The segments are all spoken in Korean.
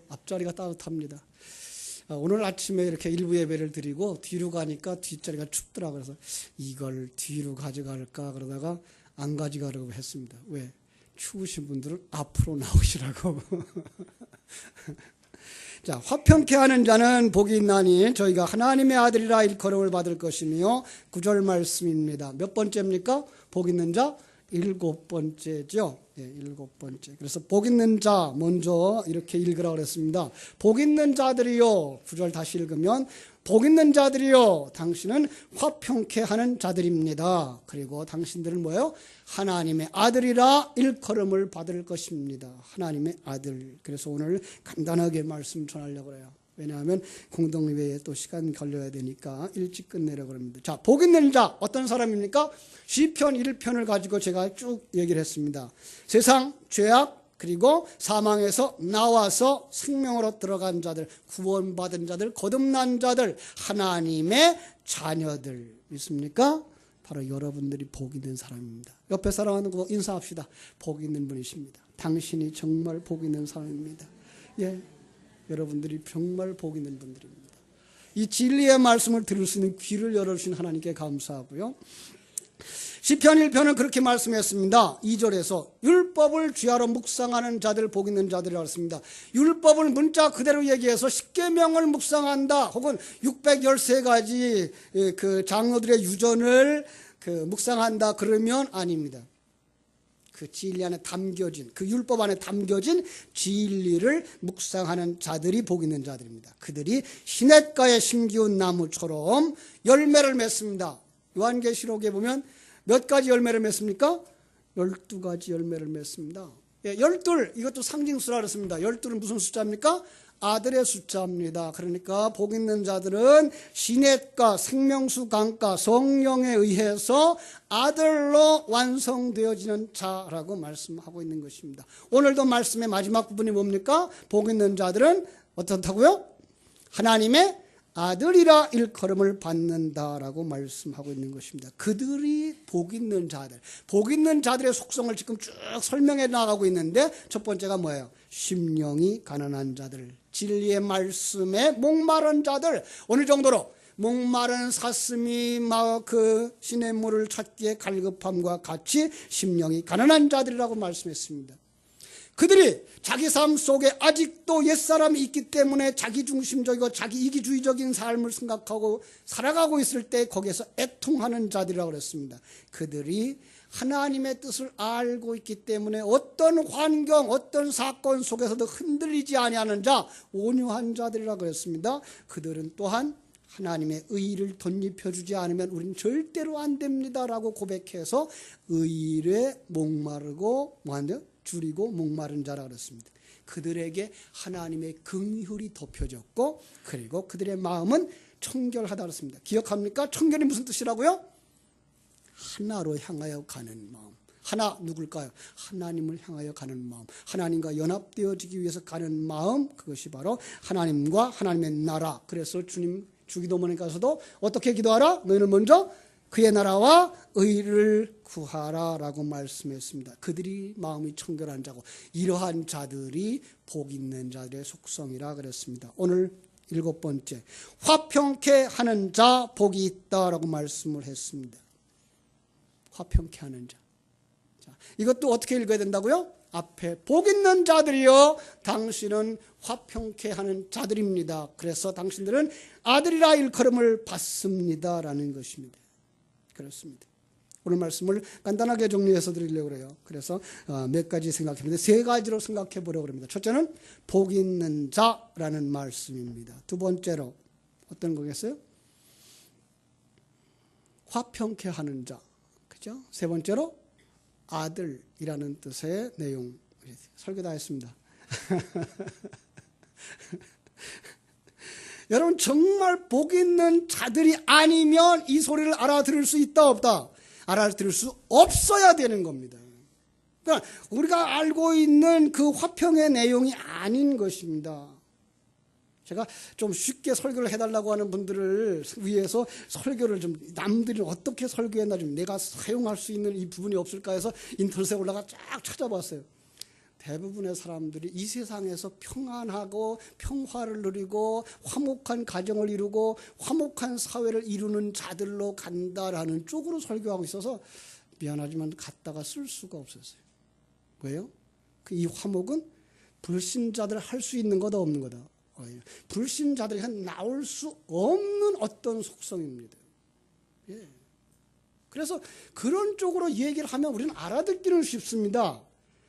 앞자리가 따뜻합니다. 오늘 아침에 이렇게 일부 예배를 드리고 뒤로 가니까 뒷자리가 춥더라고요. 그래서 이걸 뒤로 가져갈까 그러다가 안 가져가려고 했습니다. 왜? 추우신 분들은 앞으로 나오시라고. 자, 화평케 하는 자는 복이 있나니 저희가 하나님의 아들이라 일컬음을 받을 것이며 9절 말씀입니다. 몇 번째입니까? 복 있는 자? 7번째죠. 예, 7번째. 그래서 복 있는 자 먼저 이렇게 읽으라고 그랬습니다. 복 있는 자들이요. 9절 다시 읽으면 복 있는 자들이요. 당신은 화평케 하는 자들입니다. 그리고 당신들은 뭐예요? 하나님의 아들이라 일컬음을 받을 것입니다. 하나님의 아들. 그래서 오늘 간단하게 말씀 전하려고 해요. 왜냐하면 공동예배에 또 시간 걸려야 되니까 일찍 끝내려고 합니다. 자, 복 있는 자 어떤 사람입니까? 시편 1편을 가지고 제가 쭉 얘기를 했습니다. 세상, 죄악, 그리고 사망에서 나와서 생명으로 들어간 자들, 구원받은 자들, 거듭난 자들, 하나님의 자녀들 믿습니까? 바로 여러분들이 복 있는 사람입니다. 옆에 사람하는 거 인사합시다. 복 있는 분이십니다. 당신이 정말 복 있는 사람입니다. 예, 여러분들이 정말 복 있는 분들입니다. 이 진리의 말씀을 들을 수 있는 귀를 열어주신 하나님께 감사하고요. 시편 1편은 그렇게 말씀했습니다. 2절에서 율법을 쥐하러 묵상하는 자들 복 있는 자들이라고 했습니다. 율법을 문자 그대로 얘기해서 십계명을 묵상한다 혹은 613가지 그 장로들의 유전을 묵상한다 그러면 아닙니다. 그 진리 안에 담겨진, 그 율법 안에 담겨진 진리를 묵상하는 자들이 복 있는 자들입니다. 그들이 시냇가에 심기운 나무처럼 열매를 맺습니다. 요한계시록에 보면 몇 가지 열매를 맺습니까? 12가지 열매를 맺습니다. 예, 12, 이것도 상징수라 그랬습니다. 12는 무슨 숫자입니까? 아들의 숫자입니다. 그러니까 복 있는 자들은 시냇가, 생명수 강가, 성령에 의해서 아들로 완성되어지는 자라고 말씀하고 있는 것입니다. 오늘도 말씀의 마지막 부분이 뭡니까? 복 있는 자들은 어떻다고요? 하나님의 아들이라 일컬음을 받는다라고 말씀하고 있는 것입니다. 그들이 복 있는 자들, 복 있는 자들의 속성을 지금 쭉 설명해 나가고 있는데 첫 번째가 뭐예요? 심령이 가난한 자들, 진리의 말씀에 목마른 자들. 어느 정도로? 목마른 사슴이 그 시냇물을 찾기에 갈급함과 같이 심령이 가난한 자들이라고 말씀했습니다. 그들이 자기 삶 속에 아직도 옛사람이 있기 때문에 자기중심적이고 자기 이기주의적인 삶을 생각하고 살아가고 있을 때 거기에서 애통하는 자들이라고 그랬습니다. 그들이 하나님의 뜻을 알고 있기 때문에 어떤 환경, 어떤 사건 속에서도 흔들리지 아니하는 자, 온유한 자들이라고 그랬습니다. 그들은 또한 하나님의 의를 덧입혀주지 않으면 우리는 절대로 안 됩니다라고 고백해서 의에 목마르고 뭐한대요? 줄이고 목마른 자라 그랬습니다. 그들에게 하나님의 긍휼이 덮여졌고 그리고 그들의 마음은 청결하다 그랬습니다. 기억합니까? 청결이 무슨 뜻이라고요? 하나로 향하여 가는 마음. 하나 누굴까요? 하나님을 향하여 가는 마음. 하나님과 연합되어지기 위해서 가는 마음. 그것이 바로 하나님과 하나님의 나라. 그래서 주님 주기도문에 가서도 어떻게 기도하라? 너희는 먼저 그의 나라와 의를 구하라 라고 말씀했습니다. 그들이 마음이 청결한 자고 이러한 자들이 복 있는 자들의 속성이라 그랬습니다. 오늘 7번째, 화평케 하는 자 복이 있다라고 말씀을 했습니다. 화평케 하는 자. 자, 이것도 어떻게 읽어야 된다고요? 앞에 복 있는 자들이요 당신은 화평케 하는 자들입니다. 그래서 당신들은 아들이라 일컬음을 받습니다라는 것입니다. 그렇습니다. 오늘 말씀을 간단하게 정리해서 드리려고 해요. 그래서 몇 가지 생각했는데 3가지로 생각해 보려고 합니다. 첫째는 복 있는 자라는 말씀입니다. 두 번째로 어떤 거겠어요? 화평케 하는 자. 그죠? 세 번째로 아들이라는 뜻의 내용. 설교 다 했습니다. 여러분 정말 복 있는 자들이 아니면 이 소리를 알아들을 수 있다 없다? 알아들을 수 없어야 되는 겁니다. 그러니까 우리가 알고 있는 그 화평의 내용이 아닌 것입니다. 제가 좀 쉽게 설교를 해달라고 하는 분들을 위해서 설교를 좀 남들이 어떻게 설교했나 좀 내가 사용할 수 있는 이 부분이 없을까 해서 인터넷에 올라가 쫙 찾아봤어요. 대부분의 사람들이 이 세상에서 평안하고 평화를 누리고 화목한 가정을 이루고 화목한 사회를 이루는 자들로 간다라는 쪽으로 설교하고 있어서 미안하지만 갖다가 쓸 수가 없었어요. 왜요? 이 화목은 불신자들 할 수 있는 거다 없는 거다. 불신자들이 나올 수 없는 어떤 속성입니다. 예. 그래서 그런 쪽으로 얘기를 하면 우리는 알아듣기는 쉽습니다.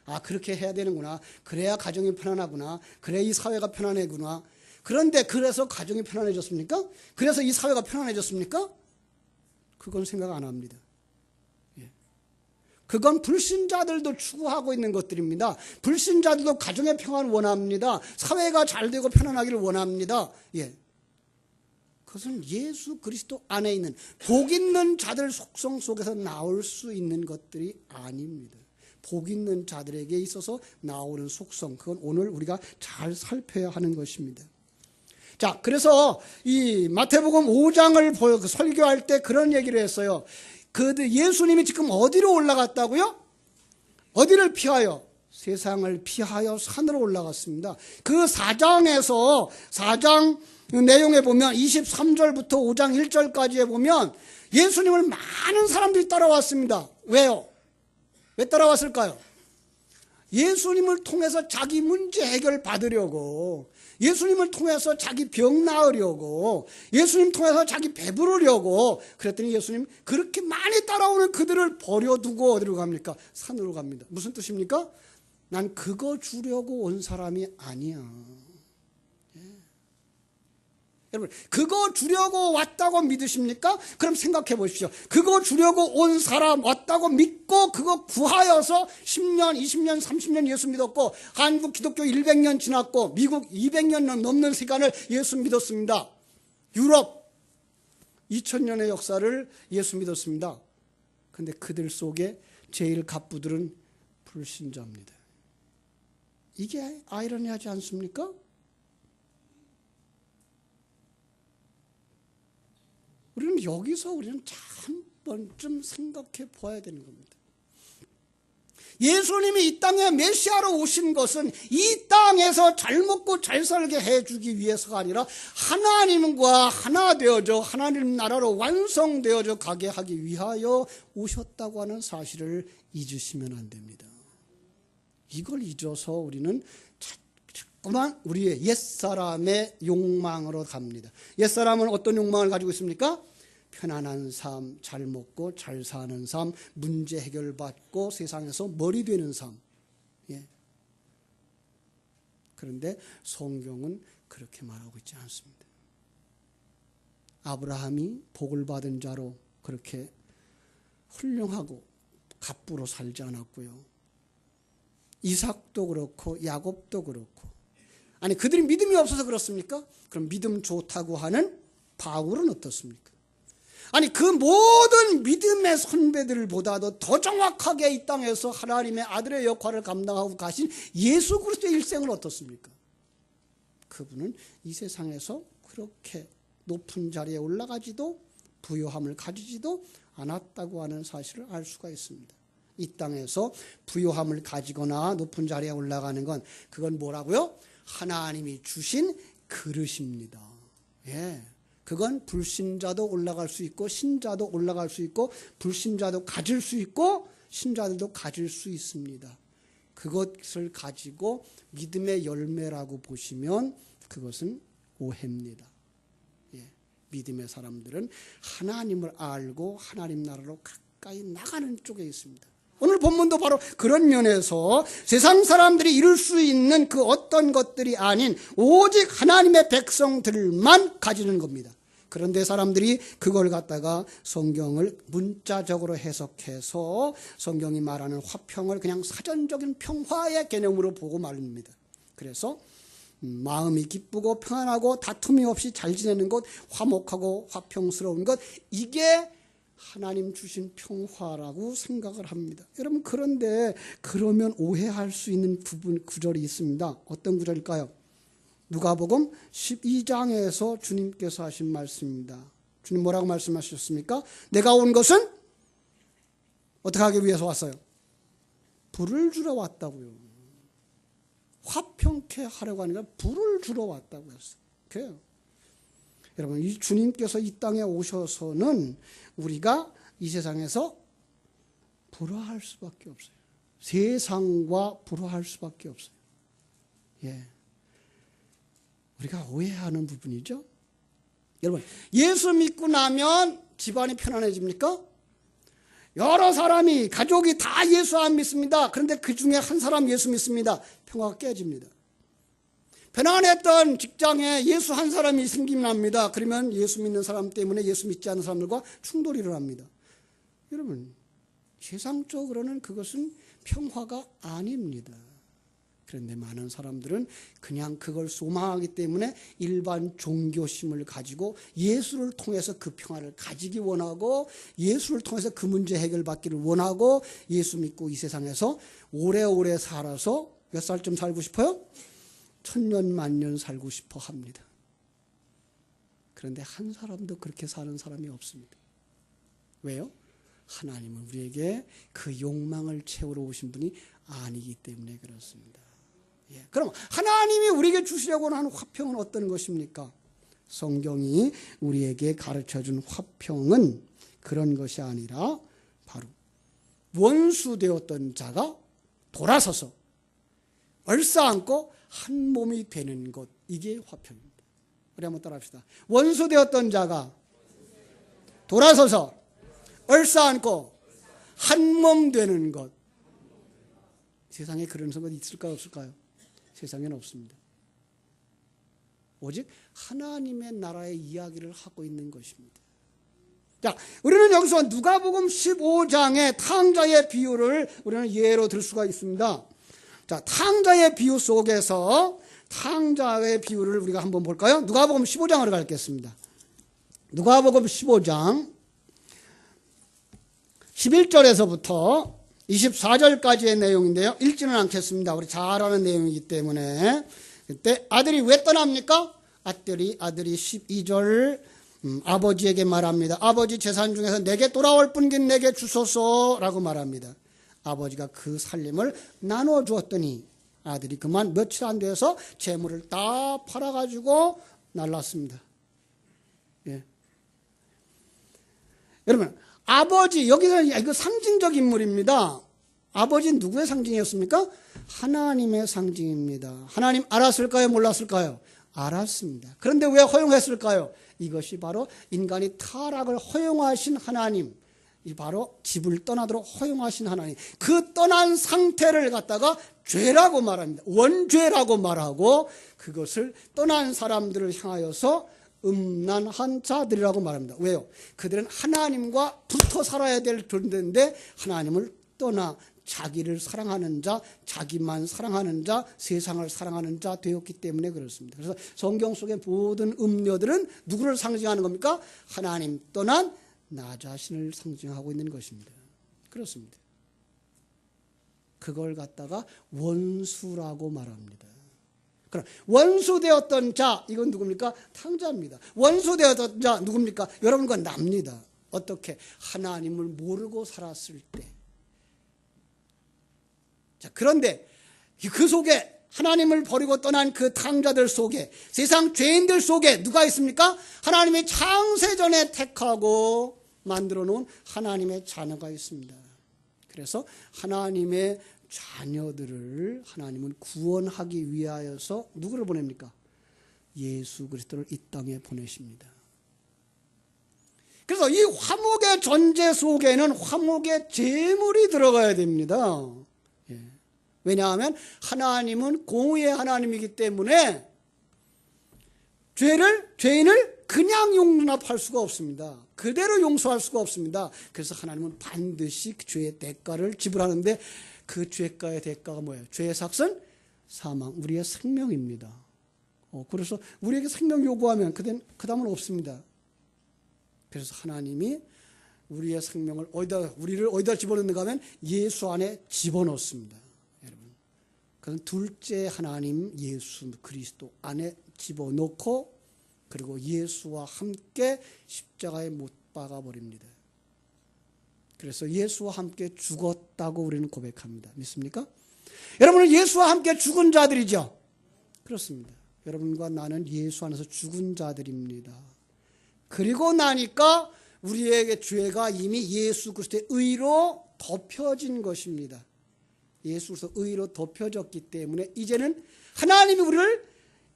아, 그렇게 해야 되는구나. 그래야 가정이 편안하구나. 그래야 이 사회가 편안해구나. 그런데 그래서 가정이 편안해졌습니까? 그래서 이 사회가 편안해졌습니까? 그건 생각 안 합니다. 예. 그건 불신자들도 추구하고 있는 것들입니다. 불신자들도 가정의 평안을 원합니다. 사회가 잘 되고 편안하기를 원합니다. 예. 그것은 예수 그리스도 안에 있는 복 있는 자들 속성 속에서 나올 수 있는 것들이 아닙니다. 복 있는 자들에게 있어서 나오는 속성, 그건 오늘 우리가 잘 살펴야 하는 것입니다. 자, 그래서 이 마태복음 5장을 설교할 때 그런 얘기를 했어요. 예수님이 지금 어디로 올라갔다고요? 어디를 피하여? 세상을 피하여 산으로 올라갔습니다. 그 4장에서 4장 내용에 보면 23절부터 5장 1절까지에 보면 예수님을 많은 사람들이 따라왔습니다. 왜요? 왜 따라왔을까요? 예수님을 통해서 자기 문제 해결 받으려고, 예수님을 통해서 자기 병 나으려고, 예수님 통해서 자기 배부르려고. 그랬더니 예수님 그렇게 많이 따라오는 그들을 버려두고 어디로 갑니까? 산으로 갑니다. 무슨 뜻입니까? 난 그거 주려고 온 사람이 아니야. 여러분, 그거 주려고 왔다고 믿으십니까? 그럼 생각해 보십시오. 그거 주려고 온 사람 왔다고 믿고 그거 구하여서 10년, 20년, 30년 예수 믿었고, 한국 기독교 100년 지났고 미국 200년 넘는 시간을 예수 믿었습니다. 유럽 2000년의 역사를 예수 믿었습니다. 그런데 그들 속에 제일 갑부들은 불신자입니다. 이게 아이러니하지 않습니까? 우리는 여기서 우리는 한 번쯤 생각해 보아야 되는 겁니다. 예수님이 이 땅에 메시아로 오신 것은 이 땅에서 잘 먹고 잘 살게 해주기 위해서가 아니라 하나님과 하나 되어져 하나님 나라로 완성되어져 가게 하기 위하여 오셨다고 하는 사실을 잊으시면 안 됩니다. 이걸 잊어서 우리는 자꾸만 우리의 옛사람의 욕망으로 갑니다. 옛사람은 어떤 욕망을 가지고 있습니까? 편안한 삶, 잘 먹고 잘 사는 삶, 문제 해결받고 세상에서 머리 되는 삶. 예. 그런데 성경은 그렇게 말하고 있지 않습니다. 아브라함이 복을 받은 자로 그렇게 훌륭하고 갑부로 살지 않았고요. 이삭도 그렇고 야곱도 그렇고. 아니, 그들이 믿음이 없어서 그렇습니까? 그럼 믿음 좋다고 하는 바울은 어떻습니까? 아니, 그 모든 믿음의 선배들보다도 더 정확하게 이 땅에서 하나님의 아들의 역할을 감당하고 가신 예수 그리스도의 일생은 어떻습니까? 그분은 이 세상에서 그렇게 높은 자리에 올라가지도 부요함을 가지지도 않았다고 하는 사실을 알 수가 있습니다. 이 땅에서 부요함을 가지거나 높은 자리에 올라가는 건 그건 뭐라고요? 하나님이 주신 그릇입니다. 예. 그건 불신자도 올라갈 수 있고 신자도 올라갈 수 있고 불신자도 가질 수 있고 신자들도 가질 수 있습니다. 그것을 가지고 믿음의 열매라고 보시면 그것은 오해입니다. 예. 믿음의 사람들은 하나님을 알고 하나님 나라로 가까이 나가는 쪽에 있습니다. 오늘 본문도 바로 그런 면에서 세상 사람들이 이룰 수 있는 그 어떤 것들이 아닌 오직 하나님의 백성들만 가지는 겁니다. 그런데 사람들이 그걸 갖다가 성경을 문자적으로 해석해서 성경이 말하는 화평을 그냥 사전적인 평화의 개념으로 보고 말입니다. 그래서 마음이 기쁘고 평안하고 다툼이 없이 잘 지내는 것, 화목하고 화평스러운 것, 이게 하나님 주신 평화라고 생각을 합니다. 여러분, 그런데 그러면 오해할 수 있는 구절이 있습니다. 어떤 구절일까요? 누가복음 12장에서 주님께서 하신 말씀입니다. 주님 뭐라고 말씀하셨습니까? 내가 온 것은 어떻게 하기 위해서 왔어요? 불을 주러 왔다고요. 화평케 하려고 하니까 불을 주러 왔다고 했어요. 그래요. 여러분, 이 주님께서 이 땅에 오셔서는 우리가 이 세상에서 불화할 수밖에 없어요. 세상과 불화할 수밖에 없어요. 예. 우리가 오해하는 부분이죠. 여러분, 예수 믿고 나면 집안이 편안해집니까? 여러 사람이, 가족이 다 예수 안 믿습니다. 그런데 그 중에 한 사람 예수 믿습니다. 평화가 깨집니다. 편안했던 직장에 예수 한 사람이 생깁니다. 그러면 예수 믿는 사람 때문에 예수 믿지 않는 사람들과 충돌이 일어납니다. 여러분, 세상적으로는 그것은 평화가 아닙니다. 그런데 많은 사람들은 그냥 그걸 소망하기 때문에 일반 종교심을 가지고 예수를 통해서 그 평화를 가지기 원하고, 예수를 통해서 그 문제 해결받기를 원하고, 예수 믿고 이 세상에서 오래오래 살아서 몇 살쯤 살고 싶어요? 천년 만년 살고 싶어 합니다. 그런데 한 사람도 그렇게 사는 사람이 없습니다. 왜요? 하나님은 우리에게 그 욕망을 채우러 오신 분이 아니기 때문에 그렇습니다. 예, 그럼 하나님이 우리에게 주시려고 하는 화평은 어떤 것입니까? 성경이 우리에게 가르쳐준 화평은 그런 것이 아니라 바로 원수되었던 자가 돌아서서 얼싸안고 한 몸이 되는 것, 이게 화평입니다. 우리 한번 따라합시다. 원수되었던 자가 돌아서서 얼싸안고 한 몸 되는 것. 세상에 그런 것이 있을까요, 없을까요? 세상에는 없습니다. 오직 하나님의 나라의 이야기를 하고 있는 것입니다. 자, 우리는 여기서 누가복음 15장의 탕자의 비유를 우리는 예로 들 수가 있습니다. 자, 탕자의 비유 속에서 탕자의 비유를 우리가 한번 볼까요? 누가복음 15장으로 가겠습니다. 누가복음 15장 11절에서부터 24절까지의 내용인데요. 읽지는 않겠습니다. 우리 잘 아는 내용이기 때문에. 그때 아들이 왜 떠납니까? 아들이 12절 아버지에게 말합니다. 아버지, 재산 중에서 내게 돌아올 뿐긴 내게 주소서라고 말합니다. 아버지가 그 살림을 나눠주었더니 아들이 그만 며칠 안 돼서 재물을 다 팔아가지고 날랐습니다. 예. 여러분, 아버지, 여기서 이거 상징적 인물입니다. 아버지는 누구의 상징이었습니까? 하나님의 상징입니다. 하나님 알았을까요? 몰랐을까요? 알았습니다. 그런데 왜 허용했을까요? 이것이 바로 인간이 타락을 허용하신 하나님, 이 바로 집을 떠나도록 허용하신 하나님, 그 떠난 상태를 갖다가 죄라고 말합니다. 원죄라고 말하고, 그것을 떠난 사람들을 향하여서 음란한 자들이라고 말합니다. 왜요? 그들은 하나님과 붙어 살아야 될 존재인데 하나님을 떠나 자기를 사랑하는 자, 자기만 사랑하는 자, 세상을 사랑하는 자 되었기 때문에 그렇습니다. 그래서 성경 속의 모든 음료들은 누구를 상징하는 겁니까? 하나님 떠난 나 자신을 상징하고 있는 것입니다. 그렇습니다. 그걸 갖다가 원수라고 말합니다. 그럼 원수되었던 자, 이건 누굽니까? 탕자입니다. 원수되었던 자 누굽니까? 여러분과 납니다. 어떻게? 하나님을 모르고 살았을 때. 자, 그런데 그 속에 하나님을 버리고 떠난 그 탕자들 속에, 세상 죄인들 속에 누가 있습니까? 하나님의 창세전에 택하고 만들어 놓은 하나님의 자녀가 있습니다. 그래서 하나님의 자녀들을 하나님은 구원하기 위하여서 누구를 보냅니까? 예수 그리스도를 이 땅에 보내십니다. 그래서 이 화목의 존재 속에는 화목의 제물이 들어가야 됩니다. 예. 왜냐하면 하나님은 공의의 하나님이기 때문에 죄인을 그냥 용납할 수가 없습니다. 그대로 용서할 수가 없습니다. 그래서 하나님은 반드시 그 죄의 대가를 지불하는데, 그 죄가의 대가가 뭐예요? 죄의 삭은 사망, 우리의 생명입니다. 그래서 우리에게 생명 요구하면 그 다음은 없습니다. 그래서 하나님이 우리의 생명을 우리를 어디다 집어넣는가 하면 예수 안에 집어넣습니다. 여러분, 그건 둘째 하나님 예수 그리스도 안에 집어넣고, 그리고 예수와 함께 십자가에 못 박아버립니다. 그래서 예수와 함께 죽었다고 우리는 고백합니다. 믿습니까? 여러분은 예수와 함께 죽은 자들이죠. 그렇습니다. 여러분과 나는 예수 안에서 죽은 자들입니다. 그리고 나니까 우리에게 죄가 이미 예수 그리스도의 의로 덮여진 것입니다. 예수 그리스도 의로 덮여졌기 때문에 이제는 하나님이 우리를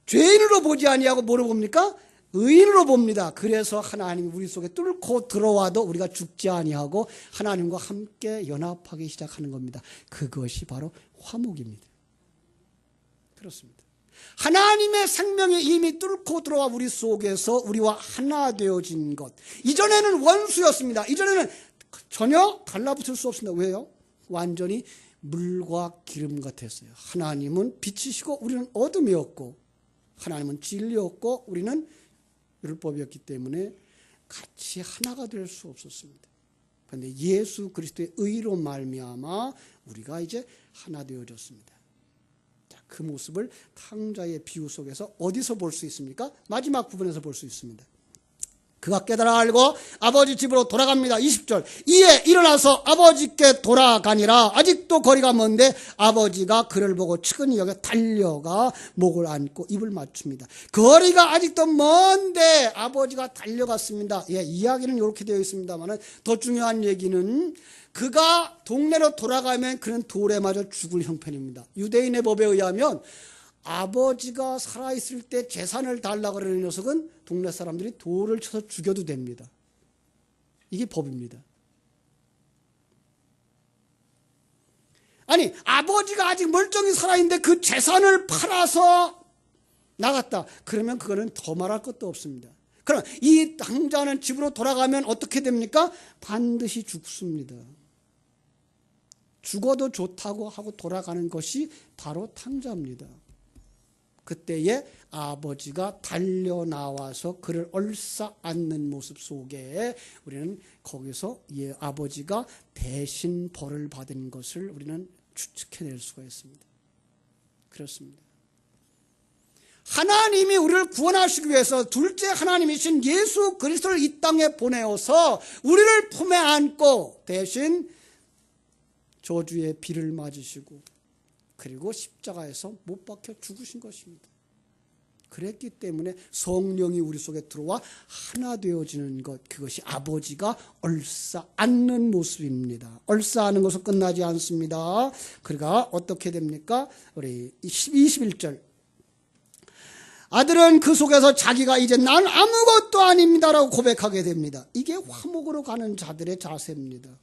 죄인으로 보지 아니하고 뭐로 봅니까? 의인으로 봅니다. 그래서 하나님이 우리 속에 뚫고 들어와도 우리가 죽지 아니하고 하나님과 함께 연합하기 시작하는 겁니다. 그것이 바로 화목입니다. 그렇습니다. 하나님의 생명이 이미 뚫고 들어와 우리 속에서 우리와 하나 되어진 것. 이전에는 원수였습니다. 이전에는 전혀 달라붙을 수 없습니다. 왜요? 완전히 물과 기름 같았어요. 하나님은 빛이시고 우리는 어둠이었고, 하나님은 진리였고 우리는 율법이었기 때문에 같이 하나가 될 수 없었습니다. 그런데 예수 그리스도의 의로 말미암아 우리가 이제 하나 되어졌습니다. 자, 그 모습을 탕자의 비유 속에서 어디서 볼 수 있습니까? 마지막 부분에서 볼 수 있습니다. 그가 깨달아 알고 아버지 집으로 돌아갑니다. 20절. 이에 일어나서 아버지께 돌아가니라. 아직도 거리가 먼데 아버지가 그를 보고 측은히 여겨 달려가 목을 안고 입을 맞춥니다. 거리가 아직도 먼데 아버지가 달려갔습니다. 예, 이야기는 이렇게 되어 있습니다만 더 중요한 얘기는 그가 동네로 돌아가면 그는 돌에 맞아 죽을 형편입니다. 유대인의 법에 의하면 아버지가 살아있을 때 재산을 달라고 그러는 녀석은 동네 사람들이 돌을 쳐서 죽여도 됩니다. 이게 법입니다. 아니, 아버지가 아직 멀쩡히 살아있는데 그 재산을 팔아서 나갔다. 그러면 그거는 더 말할 것도 없습니다. 그럼 이 탕자는 집으로 돌아가면 어떻게 됩니까? 반드시 죽습니다. 죽어도 좋다고 하고 돌아가는 것이 바로 탕자입니다. 그때에 아버지가 달려나와서 그를 얼싸 안는 모습 속에 우리는 거기서 아버지가 대신 벌을 받은 것을 우리는 추측해낼 수가 있습니다. 그렇습니다. 하나님이 우리를 구원하시기 위해서 둘째 하나님이신 예수 그리스도를 이 땅에 보내어서 우리를 품에 안고 대신 저주의 비를 맞으시고 그리고 십자가에서 못 박혀 죽으신 것입니다. 그랬기 때문에 성령이 우리 속에 들어와 하나 되어지는 것, 그것이 아버지가 얼싸 안는 모습입니다. 얼싸 안는 것은 끝나지 않습니다. 그러니까 어떻게 됩니까? 우리 21절. 아들은 그 속에서 자기가 이제 난 아무것도 아닙니다라고 고백하게 됩니다. 이게 화목으로 가는 자들의 자세입니다.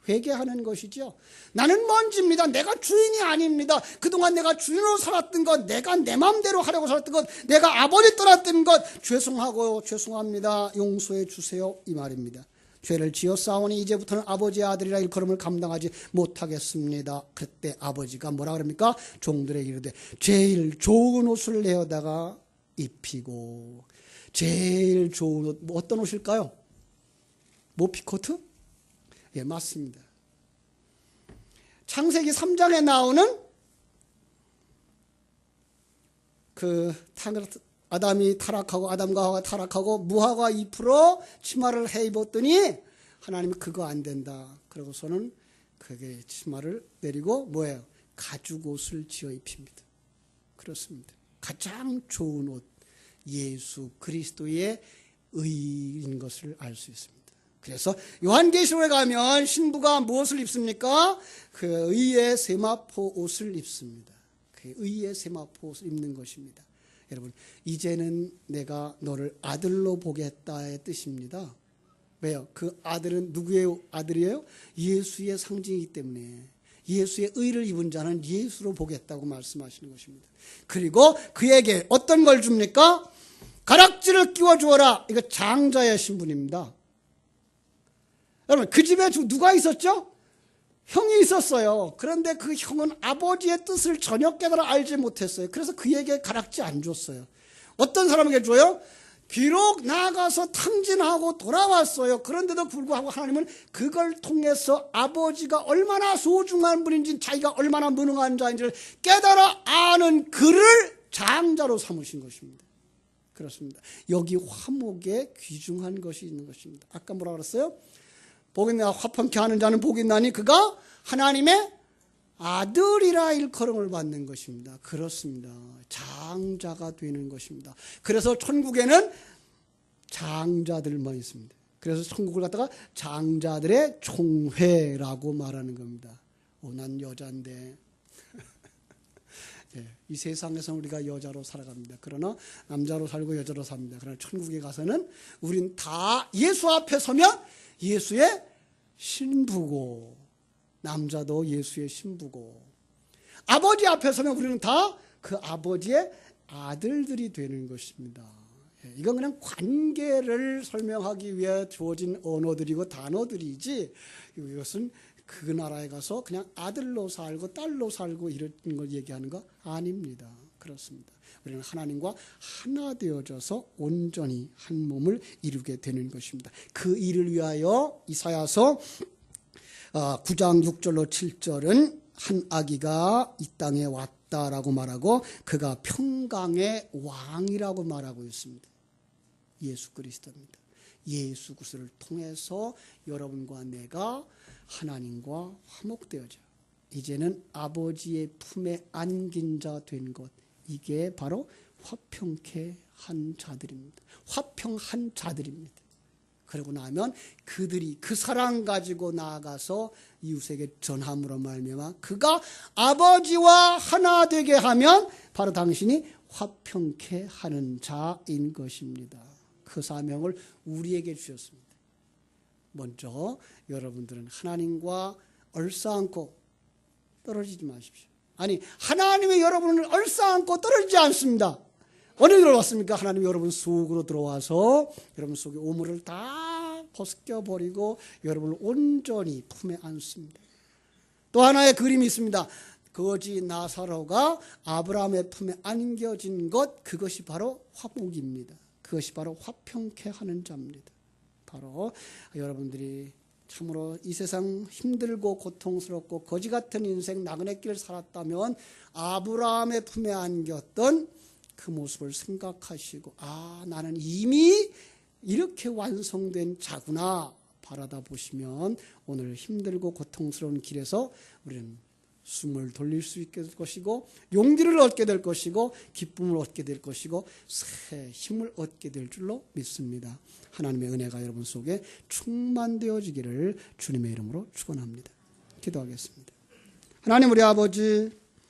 회개하는 것이죠. 나는 먼지입니다. 내가 주인이 아닙니다. 그동안 내가 주인으로 살았던 것, 내가 내 마음대로 하려고 살았던 것, 내가 아버지 떠났던 것 죄송하고 죄송합니다. 용서해 주세요. 이 말입니다. 죄를 지어 싸우니 이제부터는 아버지의 아들이라 일컬음을 감당하지 못하겠습니다. 그때 아버지가 뭐라 그럽니까? 종들에게 이르되 제일 좋은 옷을 내어다가 입히고. 제일 좋은 옷, 어떤 옷일까요? 모피코트? 예, 맞습니다. 창세기 3장에 나오는 아담이 타락하고 아담과 하와가 타락하고 무화과 잎으로 치마를 해 입었더니 하나님이 그거 안 된다. 그러고서는 그게 치마를 내리고 뭐예요? 가죽 옷을 지어 입힙니다. 그렇습니다. 가장 좋은 옷, 예수 그리스도의 의인 것을 알 수 있습니다. 그래서 요한계시록에 가면 신부가 무엇을 입습니까? 그 의의 세마포 옷을 입습니다. 그 의의 세마포 옷을 입는 것입니다. 여러분, 이제는 내가 너를 아들로 보겠다의 뜻입니다. 왜요? 그 아들은 누구의 아들이에요? 예수의 상징이기 때문에 예수의 의를 입은 자는 예수로 보겠다고 말씀하시는 것입니다. 그리고 그에게 어떤 걸 줍니까? 가락지를 끼워 주어라. 이거 장자의 신분입니다. 여러분, 그 집에 누가 있었죠? 형이 있었어요. 그런데 그 형은 아버지의 뜻을 전혀 깨달아 알지 못했어요. 그래서 그에게 가락지 안 줬어요. 어떤 사람에게 줘요? 비록 나가서 탕진하고 돌아왔어요. 그런데도 불구하고 하나님은 그걸 통해서 아버지가 얼마나 소중한 분인지, 자기가 얼마나 무능한 자인지를 깨달아 아는 그를 장자로 삼으신 것입니다. 그렇습니다. 여기 화목에 귀중한 것이 있는 것입니다. 아까 뭐라 그랬어요? 복이 내가 화평케 하는 자는 복이 있나니 그가 하나님의 아들이라 일컬음을 받는 것입니다. 그렇습니다. 장자가 되는 것입니다. 그래서 천국에는 장자들만 있습니다. 그래서 천국을 갖다가 장자들의 총회라고 말하는 겁니다. 난 여자인데 예, 이 세상에서 우리가 여자로 살아갑니다. 그러나 남자로 살고 여자로 삽니다. 그러나 천국에 가서는 우린 다 예수 앞에 서면 예수의 신부고, 남자도 예수의 신부고, 아버지 앞에 서면 우리는 다 그 아버지의 아들들이 되는 것입니다. 예, 이건 그냥 관계를 설명하기 위해 주어진 언어들이고 단어들이지, 이것은 그 나라에 가서 그냥 아들로 살고 딸로 살고 이런 걸 얘기하는 거 아닙니다. 그렇습니다. 우리는 하나님과 하나 되어져서 온전히 한 몸을 이루게 되는 것입니다. 그 일을 위하여 이사야서 9장 6절로 7절은 한 아기가 이 땅에 왔다라고 말하고 그가 평강의 왕이라고 말하고 있습니다. 예수 그리스도입니다. 예수 그리스도를 통해서 여러분과 내가 하나님과 화목되어져 이제는 아버지의 품에 안긴 자 된 것, 이게 바로 화평케 한 자들입니다. 화평한 자들입니다. 그러고 나면 그들이 그 사랑 가지고 나아가서 이웃에게 전함으로 말미암아 그가 아버지와 하나 되게 하면 바로 당신이 화평케 하는 자인 것입니다. 그 사명을 우리에게 주셨습니다. 먼저 여러분들은 하나님과 얼싸안고 떨어지지 마십시오. 아니, 하나님이 여러분을 얼싸안고 떨어지지 않습니다. 어느 들어왔습니까? 하나님이 여러분 속으로 들어와서 여러분 속에 오물을 다 벗겨버리고 여러분을 온전히 품에 안습니다. 또 하나의 그림이 있습니다. 거지 나사로가 아브라함의 품에 안겨진 것, 그것이 바로 화목입니다. 그것이 바로 화평케 하는 자입니다. 바로 여러분들이 참으로 이 세상 힘들고 고통스럽고 거지 같은 인생 나그네 길 살았다면 아브라함의 품에 안겼던 그 모습을 생각하시고, 나는 이미 이렇게 완성된 자구나 바라다 보시면 오늘 힘들고 고통스러운 길에서 우리는 숨을 돌릴 수 있게 될 것이고, 용기를 얻게 될 것이고, 기쁨을 얻게 될 것이고, 새 힘을 얻게 될 줄로 믿습니다. 하나님의 은혜가 여러분 속에 충만되어지기를 주님의 이름으로 축원합니다. 기도하겠습니다. 하나님, 우리 아버지,